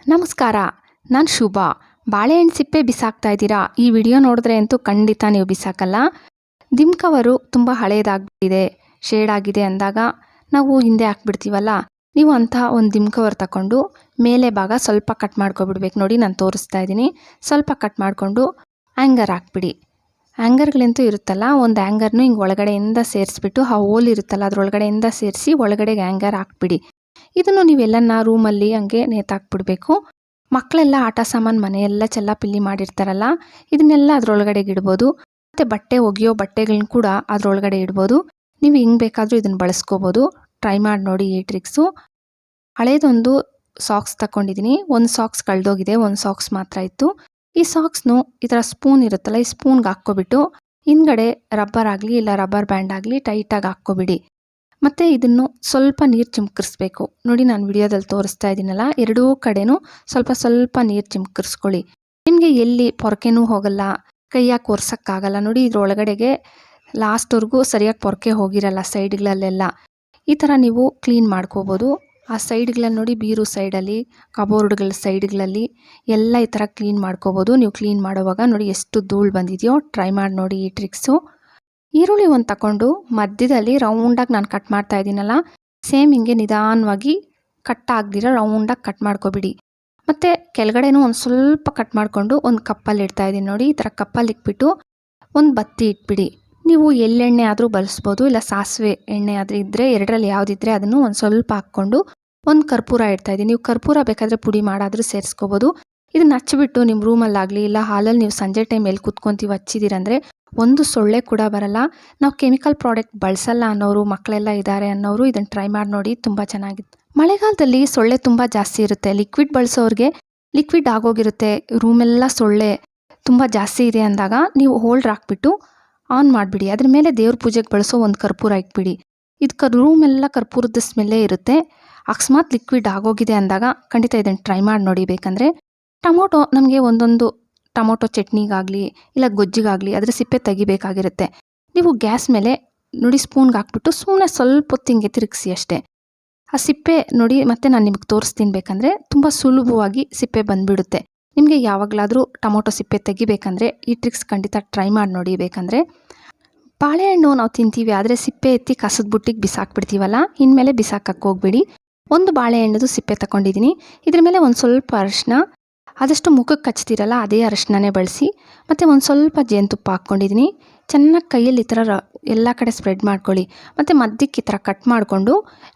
ನಮಸ್ಕಾರ, ನಾನು ಶುಭ. ಬಾಳೆಹಣ್ಣು ಸಿಪ್ಪೆ ಬಿಸಾಕ್ತಾ ಇದ್ದೀರಾ? ಈ ವಿಡಿಯೋ ನೋಡಿದ್ರೆ ಅಂತೂ ಖಂಡಿತ ನೀವು ಬಿಸಾಕಲ್ಲ. ದಿಮ್ ಕವರು ತುಂಬ ಹಳೇದಾಗ್ಬಿಟ್ಟಿದೆ, ಶೇಡ್ ಆಗಿದೆ ಅಂದಾಗ ನಾವು ಹಿಂದೆ ಹಾಕ್ಬಿಡ್ತೀವಲ್ಲ, ನೀವು ಅಂಥ ಒಂದು ದಿಮ್ ಕವರ್ ತಗೊಂಡು ಮೇಲೆ ಭಾಗ ಸ್ವಲ್ಪ ಕಟ್ ಮಾಡ್ಕೊಬಿಡ್ಬೇಕು. ನೋಡಿ, ನಾನು ತೋರಿಸ್ತಾ ಇದ್ದೀನಿ. ಸ್ವಲ್ಪ ಕಟ್ ಮಾಡಿಕೊಂಡು ಆ್ಯಂಗರ್ ಹಾಕ್ಬಿಡಿ. ಆ್ಯಂಗರ್ಗಳಂತೂ ಇರುತ್ತಲ್ಲ, ಒಂದು ಆ್ಯಂಗರ್ನು ಹಿಂಗೆ ಒಳಗಡೆಯಿಂದ ಸೇರಿಸ್ಬಿಟ್ಟು ಆ ಹೋಲ್ ಇರುತ್ತಲ್ಲ ಅದರೊಳಗಡೆಯಿಂದ ಸೇರಿಸಿ ಒಳಗಡೆಗೆ ಆ್ಯಂಗರ್ ಹಾಕ್ಬಿಡಿ. ಇದನ್ನು ನೀವೆಲ್ಲನ ರೂಮಲ್ಲಿ ಹಂಗೆ ನೇತಾಕ್ಬಿಡ್ಬೇಕು. ಮಕ್ಕಳೆಲ್ಲ ಆಟ ಸಾಮಾನು ಮನೆಯೆಲ್ಲ ಚೆಲ್ಲಾಪಿಲ್ಲಿ ಮಾಡಿರ್ತಾರಲ್ಲ, ಇದನ್ನೆಲ್ಲ ಅದರೊಳಗಡೆಗೆ ಇಡ್ಬೋದು. ಮತ್ತು ಬಟ್ಟೆ ಒಗೆಯೋ ಬಟ್ಟೆಗಳನ್ನ ಕೂಡ ಅದರೊಳಗಡೆ ಇಡ್ಬೋದು. ನೀವು ಹಿಂಗೆ ಬೇಕಾದರೂ ಇದನ್ನು ಬಳಸ್ಕೋಬೋದು. ಟ್ರೈ ಮಾಡಿ ನೋಡಿ ಈ ಟ್ರಿಕ್ಸು. ಹಳೇದೊಂದು ಸಾಕ್ಸ್ ತಗೊಂಡಿದ್ದೀನಿ. ಒಂದು ಸಾಕ್ಸ್ ಕಳೆದೋಗಿದೆ, ಒಂದು ಸಾಕ್ಸ್ ಮಾತ್ರ ಇತ್ತು. ಈ ಸಾಕ್ಸ್ನು ಈ ಥರ ಸ್ಪೂನ್ ಇರುತ್ತಲ್ಲ, ಈ ಸ್ಪೂನ್ಗೆ ಹಾಕ್ಕೊಬಿಟ್ಟು ಹಿಂದ್ಗಡೆ ರಬ್ಬರ್ ಆಗಲಿ ಇಲ್ಲ ರಬ್ಬರ್ ಬ್ಯಾಂಡ್ ಆಗಲಿ ಟೈಟಾಗಿ ಹಾಕ್ಕೊಬಿಡಿ. ಮತ್ತು ಇದನ್ನು ಸ್ವಲ್ಪ ನೀರು ಚಿಮ್ಕರಿಸ್ಬೇಕು. ನೋಡಿ, ನಾನು ವಿಡಿಯೋದಲ್ಲಿ ತೋರಿಸ್ತಾ ಇದ್ದೀನಲ್ಲ, ಎರಡೂ ಕಡೆನೂ ಸ್ವಲ್ಪ ಸ್ವಲ್ಪ ನೀರು ಚಿಮ್ಕರಿಸ್ಕೊಳ್ಳಿ. ನಿಮಗೆ ಎಲ್ಲಿ ಪೊರಕೆನೂ ಹೋಗಲ್ಲ, ಕೈಯಾಗಿ ಒರ್ಸೋಕ್ಕಾಗಲ್ಲ. ನೋಡಿ, ಇದ್ರೊಳಗಡೆಗೆ ಲಾಸ್ಟ್ವರೆಗೂ ಸರಿಯಾಗಿ ಪೊರಕೆ ಹೋಗಿರಲ್ಲ ಸೈಡ್ಗಳಲ್ಲೆಲ್ಲ. ಈ ಥರ ನೀವು ಕ್ಲೀನ್ ಮಾಡ್ಕೋಬೋದು. ಆ ಸೈಡ್ಗಳಲ್ಲಿ ನೋಡಿ, ಬೀರು ಸೈಡಲ್ಲಿ, ಕಬೋರ್ಡ್ಗಳ ಸೈಡ್ಗಳಲ್ಲಿ ಎಲ್ಲ ಈ ಥರ ಕ್ಲೀನ್ ಮಾಡ್ಕೋಬೋದು. ನೀವು ಕ್ಲೀನ್ ಮಾಡೋವಾಗ ನೋಡಿ ಎಷ್ಟು ಧೂಳು ಬಂದಿದೆಯೋ. ಟ್ರೈ ಮಾಡಿ ನೋಡಿ ಈ ಟ್ರಿಕ್ಸು. ಈರುಳ್ಳಿ ಒಂದು ತಗೊಂಡು ಮಧ್ಯದಲ್ಲಿ ರೌಂಡಾಗಿ ನಾನು ಕಟ್ ಮಾಡ್ತಾ ಇದ್ದೀನಲ್ಲ, ಸೇಮ್ ಹಿಂಗೆ ನಿಧಾನವಾಗಿ ಕಟ್ ಆಗದಿರೋ ರೌಂಡಾಗಿ ಕಟ್ ಮಾಡ್ಕೊಬಿಡಿ. ಮತ್ತು ಕೆಳಗಡೆನೂ ಒಂದು ಸ್ವಲ್ಪ ಕಟ್ ಮಾಡಿಕೊಂಡು ಒಂದು ಕಪ್ಪಲ್ಲಿ ಇಡ್ತಾ ಇದ್ದೀನಿ. ನೋಡಿ, ಈ ಥರ ಕಪ್ಪಲ್ಲಿ ಇಟ್ಬಿಟ್ಟು ಒಂದು ಬತ್ತಿ ಇಟ್ಬಿಡಿ. ನೀವು ಎಳ್ಳೆಣ್ಣೆ ಆದರೂ ಬಳಸ್ಬೋದು, ಇಲ್ಲ ಸಾಸಿವೆ ಎಣ್ಣೆ ಆದರೂ ಇದ್ದರೆ, ಎರಡರಲ್ಲಿ ಯಾವುದಿದ್ರೆ ಅದನ್ನು ಒಂದು ಸ್ವಲ್ಪ ಹಾಕ್ಕೊಂಡು ಒಂದು ಕರ್ಪೂರ ಇಡ್ತಾಯಿದ್ದೀನಿ. ನೀವು ಕರ್ಪೂರ ಬೇಕಾದರೆ ಪುಡಿ ಮಾಡಾದರೂ ಸೇರಿಸ್ಕೋಬೋದು. ಇದನ್ನು ಹಚ್ಚಿಬಿಟ್ಟು ನಿಮ್ಮ ರೂಮಲ್ಲಾಗಲಿ ಇಲ್ಲ ಹಾಲಲ್ಲಿ ನೀವು ಸಂಜೆ ಟೈಮ್ ಎಲ್ಲಿ ಕುತ್ಕೊತೀವಿ ಹಚ್ಚಿದ್ದೀರಂದರೆ ಒಂದು ಸೊಳ್ಳೆ ಕೂಡ ಬರಲ್ಲ. ನಾವು ಕೆಮಿಕಲ್ ಪ್ರಾಡಕ್ಟ್ ಬಳಸಲ್ಲ ಅನ್ನೋರು, ಮಕ್ಕಳೆಲ್ಲ ಇದ್ದಾರೆ ಅನ್ನೋರು ಇದನ್ನು ಟ್ರೈ ಮಾಡಿ ನೋಡಿ, ತುಂಬ ಚೆನ್ನಾಗಿದೆ. ಮಳೆಗಾಲದಲ್ಲಿ ಸೊಳ್ಳೆ ತುಂಬ ಜಾಸ್ತಿ ಇರುತ್ತೆ. ಲಿಕ್ವಿಡ್ ಬಳಸೋರಿಗೆ ಲಿಕ್ವಿಡ್ ಆಗೋಗಿರುತ್ತೆ, ರೂಮೆಲ್ಲ ಸೊಳ್ಳೆ ತುಂಬ ಜಾಸ್ತಿ ಇದೆ ಅಂದಾಗ ನೀವು ಹೋಲ್ಡ್ರ್ ಹಾಕ್ಬಿಟ್ಟು ಆನ್ ಮಾಡಿಬಿಡಿ. ಅದ್ರ ಮೇಲೆ ದೇವ್ರ ಪೂಜೆಗೆ ಬಳಸೋ ಒಂದು ಕರ್ಪೂರ ಇಟ್ಬಿಡಿ. ಇದು ರೂಮೆಲ್ಲ ಕರ್ಪೂರದ ಸ್ಮೆಲ್ಲೇ ಇರುತ್ತೆ. ಅಕಸ್ಮಾತ್ ಲಿಕ್ವಿಡ್ ಆಗೋಗಿದೆ ಅಂದಾಗ ಖಂಡಿತ ಇದನ್ನು ಟ್ರೈ ಮಾಡಿ ನೋಡಿ. ಬೇಕಂದರೆ ಟೊಮೊಟೊ, ನಮಗೆ ಒಂದೊಂದು ಟೊಮೊಟೊ ಚಟ್ನಿಗಾಗಲಿ ಇಲ್ಲ ಗೊಜ್ಜಿಗಾಗಲಿ ಅದರ ಸಿಪ್ಪೆ ತೆಗಿಬೇಕಾಗಿರುತ್ತೆ. ನೀವು ಗ್ಯಾಸ್ ಮೇಲೆ ನೋಡಿ ಸ್ಪೂನ್ಗೆ ಹಾಕ್ಬಿಟ್ಟು ಸುಮ್ಮನೆ ಸ್ವಲ್ಪ ಹೊತ್ತು ಹಿಂಗೆ ತಿರುಗಿಸಿ ಅಷ್ಟೇ. ಆ ಸಿಪ್ಪೆ ನೋಡಿ, ಮತ್ತೆ ನಾನು ನಿಮಗೆ ತೋರಿಸ್ತೀನಿ. ಬೇಕಂದರೆ ತುಂಬ ಸುಲಭವಾಗಿ ಸಿಪ್ಪೆ ಬಂದುಬಿಡುತ್ತೆ. ನಿಮಗೆ ಯಾವಾಗಲಾದರೂ ಟೊಮೊಟೊ ಸಿಪ್ಪೆ ತೆಗಿಬೇಕಂದ್ರೆ ಈ ಟ್ರಿಕ್ಸ್ ಖಂಡಿತ ಟ್ರೈ ಮಾಡಿ ನೋಡಿ. ಬೇಕಂದರೆ ಬಾಳೆಹಣ್ಣು ನಾವು ತಿಂತೀವಿ, ಆದರೆ ಸಿಪ್ಪೆ ಎತ್ತಿ ಕಸದ ಬುಟ್ಟಿಗೆ ಬಿಸಾಕ್ಬಿಡ್ತೀವಲ್ಲ, ಇನ್ಮೇಲೆ ಬಿಸಾಕಕ್ಕೆ ಹೋಗ್ಬಿಡಿ. ಒಂದು ಬಾಳೆಹಣ್ಣದು ಸಿಪ್ಪೆ ತಗೊಂಡಿದ್ದೀನಿ. ಇದ್ರ ಮೇಲೆ ಒಂದು ಸ್ವಲ್ಪ ಅರಿಶಿನ, ಆದಷ್ಟು ಮುಖಕ್ಕೆ ಹಚ್ತಿರಲ್ಲ ಅದೇ ಅರಿಶಿನನೇ ಬಳಸಿ. ಮತ್ತು ಒಂದು ಸ್ವಲ್ಪ ಜೇನುತುಪ್ಪ ಹಾಕ್ಕೊಂಡಿದ್ದೀನಿ. ಚೆನ್ನಾಗಿ ಕೈಯಲ್ಲಿ ಈ ಥರ ಎಲ್ಲ ಕಡೆ ಸ್ಪ್ರೆಡ್ ಮಾಡ್ಕೊಳ್ಳಿ. ಮತ್ತು ಮಧ್ಯಕ್ಕೆ ಈ ಥರ ಕಟ್ ಮಾಡಿಕೊಂಡು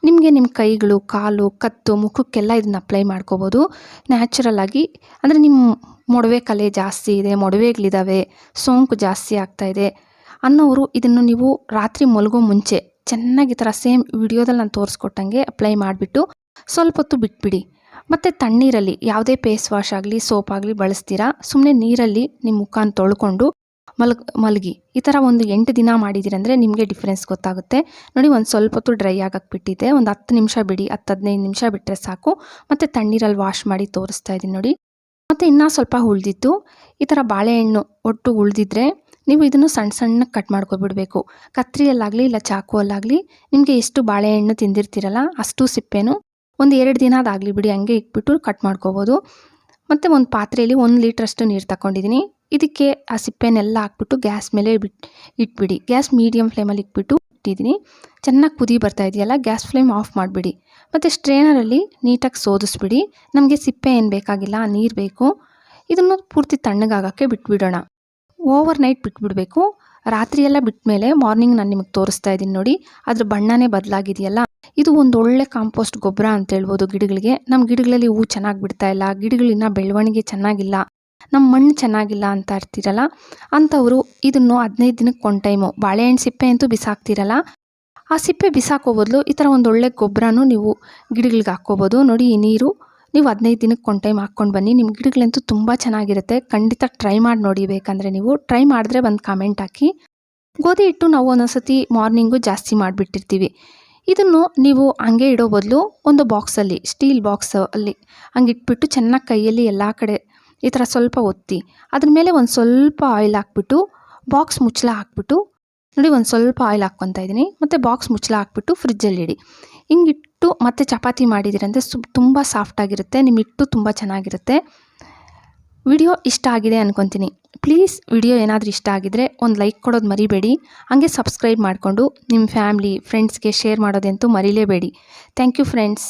ನಿಮಗೆ ನಿಮ್ಮ ಕೈಗಳು, ಕಾಲು, ಕತ್ತು, ಮುಖಕ್ಕೆಲ್ಲ ಇದನ್ನು ಅಪ್ಲೈ ಮಾಡ್ಕೋಬೋದು ನ್ಯಾಚುರಲ್ಲಾಗಿ. ಅಂದರೆ ನಿಮ್ಮ ಮೊಡವೆ ಕಲೆ ಜಾಸ್ತಿ ಇದೆ, ಮೊಡವೆಗಳಿದ್ದಾವೆ, ಸೋಂಕು ಜಾಸ್ತಿ ಆಗ್ತಾಯಿದೆ ಅನ್ನೋರು ಇದನ್ನು ನೀವು ರಾತ್ರಿ ಮಲಗೋ ಮುಂಚೆ ಚೆನ್ನಾಗಿ ಈ ಥರ ಸೇಮ್ ವಿಡಿಯೋದಲ್ಲಿ ನಾನು ತೋರಿಸ್ಕೊಟ್ಟಂಗೆ ಅಪ್ಲೈ ಮಾಡಿಬಿಟ್ಟು ಸ್ವಲ್ಪ ಹೊತ್ತು ಬಿಟ್ಬಿಡಿ. ಮತ್ತು ತಣ್ಣೀರಲ್ಲಿ ಯಾವುದೇ ಫೇಸ್ ವಾಶ್ ಆಗಲಿ ಸೋಪ್ ಆಗಲಿ ಬಳಸ್ತೀರಾ, ಸುಮ್ಮನೆ ನೀರಲ್ಲಿ ನಿಮ್ಮ ಮುಖನ ತೊಳ್ಕೊಂಡು ಮಲಗಿ. ಈ ಥರ ಒಂದು 8 ದಿನ ಮಾಡಿದ್ದೀರಂದರೆ ನಿಮಗೆ ಡಿಫ್ರೆನ್ಸ್ ಗೊತ್ತಾಗುತ್ತೆ. ನೋಡಿ, ಒಂದು ಸ್ವಲ್ಪ ಹೊತ್ತು ಡ್ರೈ ಆಗಕ್ಕೆ ಬಿಟ್ಟಿದ್ದೆ, ಒಂದು 10 ನಿಮಿಷ ಬಿಡಿ, 10-15 ನಿಮಿಷ ಬಿಟ್ಟರೆ ಸಾಕು. ಮತ್ತು ತಣ್ಣೀರಲ್ಲಿ ವಾಶ್ ಮಾಡಿ ತೋರಿಸ್ತಾ ಇದ್ದೀನಿ ನೋಡಿ. ಮತ್ತು ಇನ್ನೂ ಸ್ವಲ್ಪ ಉಳಿದಿತ್ತು. ಈ ಥರ ಬಾಳೆಹಣ್ಣು ಒಟ್ಟು ಉಳಿದಿದ್ರೆ ನೀವು ಇದನ್ನು ಸಣ್ಣ ಸಣ್ಣಗೆ ಕಟ್ ಮಾಡ್ಕೊಬಿಡಬೇಕು. ಕತ್ರಿಯಲ್ಲಾಗಲಿ ಇಲ್ಲ ಚಾಕುವಲ್ಲಾಗಲಿ ನಿಮಗೆ ಎಷ್ಟು ಬಾಳೆಹಣ್ಣು ತಿಂದಿರ್ತೀರಲ್ಲ ಅಷ್ಟು ಸಿಪ್ಪೆನೂ ಒಂದು 2 ದಿನ ಅದಾಗಲಿ ಬಿಡಿ, ಹಂಗೆ ಇಟ್ಬಿಟ್ಟು ಕಟ್ ಮಾಡ್ಕೋಬೋದು. ಮತ್ತು ಒಂದು ಪಾತ್ರೆಯಲ್ಲಿ 1 ಲೀಟ್ರಷ್ಟು ನೀರು ತಗೊಂಡಿದ್ದೀನಿ. ಇದಕ್ಕೆ ಆ ಸಿಪ್ಪೆನೆಲ್ಲ ಹಾಕ್ಬಿಟ್ಟು ಗ್ಯಾಸ್ ಮೇಲೆ ಇಟ್ಬಿಡಿ. ಗ್ಯಾಸ್ ಮೀಡಿಯಮ್ ಫ್ಲೇಮಲ್ಲಿ ಇಟ್ಟಿದ್ದೀನಿ. ಚೆನ್ನಾಗಿ ಕುದಿ ಬರ್ತಾ ಇದೆಯಲ್ಲ, ಗ್ಯಾಸ್ ಫ್ಲೇಮ್ ಆಫ್ ಮಾಡಿಬಿಡಿ. ಮತ್ತು ಸ್ಟ್ರೇನರಲ್ಲಿ ನೀಟಾಗಿ ಸೋದಿಸ್ಬಿಡಿ. ನಮಗೆ ಸಿಪ್ಪೆ ಏನು ಬೇಕಾಗಿಲ್ಲ, ನೀರು ಬೇಕು. ಇದನ್ನು ಪೂರ್ತಿ ತಣ್ಣಗಾಗೋಕ್ಕೆ ಬಿಟ್ಬಿಡೋಣ. Over night ಬಿಟ್ಬಿಡಬೇಕು. ರಾತ್ರಿಯೆಲ್ಲ ಬಿಟ್ಟ ಮೇಲೆ ಮಾರ್ನಿಂಗ್ ನಾನು ನಿಮಗೆ ತೋರಿಸ್ತಾ ಇದ್ದೀನಿ ನೋಡಿ, ಅದ್ರ ಬಣ್ಣನೇ ಬದಲಾಗಿದೆಯಲ್ಲ. ಇದು ಒಂದು ಒಳ್ಳೆ ಕಾಂಪೋಸ್ಟ್ ಗೊಬ್ಬರ ಅಂತ ಹೇಳ್ಬೋದು ಗಿಡಗಳಿಗೆ. ನಮ್ಮ ಗಿಡಗಳಲ್ಲಿ ಹೂ ಚೆನ್ನಾಗಿ ಬಿಡ್ತಾ ಇಲ್ಲ, ಗಿಡಗಳಿನ್ನ ಬೆಳವಣಿಗೆ ಚೆನ್ನಾಗಿಲ್ಲ, ನಮ್ಮ ಮಣ್ಣು ಚೆನ್ನಾಗಿಲ್ಲ ಅಂತ ಇರ್ತೀರಲ್ಲ, ಅಂಥವರು ಇದನ್ನು 15 ದಿನಕ್ಕೆ ಒಂದು ಟೈಮು ಬಾಳೆಹಣ್ಣು ಸಿಪ್ಪೆ ಅಂತೂ ಬಿಸಾಕ್ತಿರಲ್ಲ, ಆ ಸಿಪ್ಪೆ ಬಿಸಾಕೋ ಬದಲು ಈ ಥರ ಒಂದು ಒಳ್ಳೆ ಗೊಬ್ಬರನೂ ನೀವು ಗಿಡಗಳಿಗೆ ಹಾಕ್ಕೋಬೋದು. ನೋಡಿ, ಈ ನೀರು ನೀವು 15 ದಿನಕ್ಕೆ ಒಂದು ಟೈಮ್ ಹಾಕ್ಕೊಂಡು ಬನ್ನಿ. ನಿಮ್ಮ ಗಿಡಗಳಂತೂ ತುಂಬ ಚೆನ್ನಾಗಿರುತ್ತೆ. ಖಂಡಿತ ಟ್ರೈ ಮಾಡಿ ನೋಡಿ. ಬೇಕಂದರೆ ನೀವು ಟ್ರೈ ಮಾಡಿದ್ರೆ ಒಂದು ಕಾಮೆಂಟ್ ಹಾಕಿ. ಗೋಧಿ ಹಿಟ್ಟು ನಾವು ಒಂದೊಂದ್ಸತಿ ಮಾರ್ನಿಂಗು ಜಾಸ್ತಿ ಮಾಡಿಬಿಟ್ಟಿರ್ತೀವಿ. ಇದನ್ನು ನೀವು ಹಂಗೆ ಇಡೋ ಬದಲು ಒಂದು ಬಾಕ್ಸಲ್ಲಿ, ಸ್ಟೀಲ್ ಬಾಕ್ಸ್ ಅಲ್ಲಿ ಹಂಗೆ ಇಟ್ಬಿಟ್ಟು ಚೆನ್ನಾಗಿ ಕೈಯಲ್ಲಿ ಎಲ್ಲ ಕಡೆ ಈ ಥರ ಸ್ವಲ್ಪ ಒತ್ತಿ, ಅದ್ರ ಮೇಲೆ ಒಂದು ಸ್ವಲ್ಪ ಆಯಿಲ್ ಹಾಕ್ಬಿಟ್ಟು ಬಾಕ್ಸ್ ಮುಚ್ಚಳ ಹಾಕ್ಬಿಟ್ಟು ನೋಡಿ, ಒಂದು ಸ್ವಲ್ಪ ಆಯಿಲ್ ಹಾಕ್ಕೊತಾ ಇದ್ದೀನಿ. ಮತ್ತು ಬಾಕ್ಸ್ ಮುಚ್ಚಳ ಹಾಕ್ಬಿಟ್ಟು ಫ್ರಿಜ್ಜಲ್ಲಿ ಇಡಿ. ಹಿಂಗಿಟ್ಟು ಮತ್ತೆ ಚಪಾತಿ ಮಾಡಿದಿರಂದರೆ ತುಂಬ ಸಾಫ್ಟಾಗಿರುತ್ತೆ. ನಿಮ್ಮ ಹಿಟ್ಟು ತುಂಬ ಚೆನ್ನಾಗಿರುತ್ತೆ. ವಿಡಿಯೋ ಇಷ್ಟ ಆಗಿದೆ ಅಂದ್ಕೊತೀನಿ. ಪ್ಲೀಸ್ ವಿಡಿಯೋ ಏನಾದರೂ ಇಷ್ಟ ಆಗಿದರೆ ಒಂದು ಲೈಕ್ ಕೊಡೋದು ಮರಿಬೇಡಿ. ಹಾಗೆ ಸಬ್ಸ್ಕ್ರೈಬ್ ಮಾಡಿಕೊಂಡು ನಿಮ್ಮ ಫ್ಯಾಮ್ಲಿ ಫ್ರೆಂಡ್ಸ್ಗೆ ಶೇರ್ ಮಾಡೋದಂತೂ ಮರಿಲೇಬೇಡಿ. Thank you friends.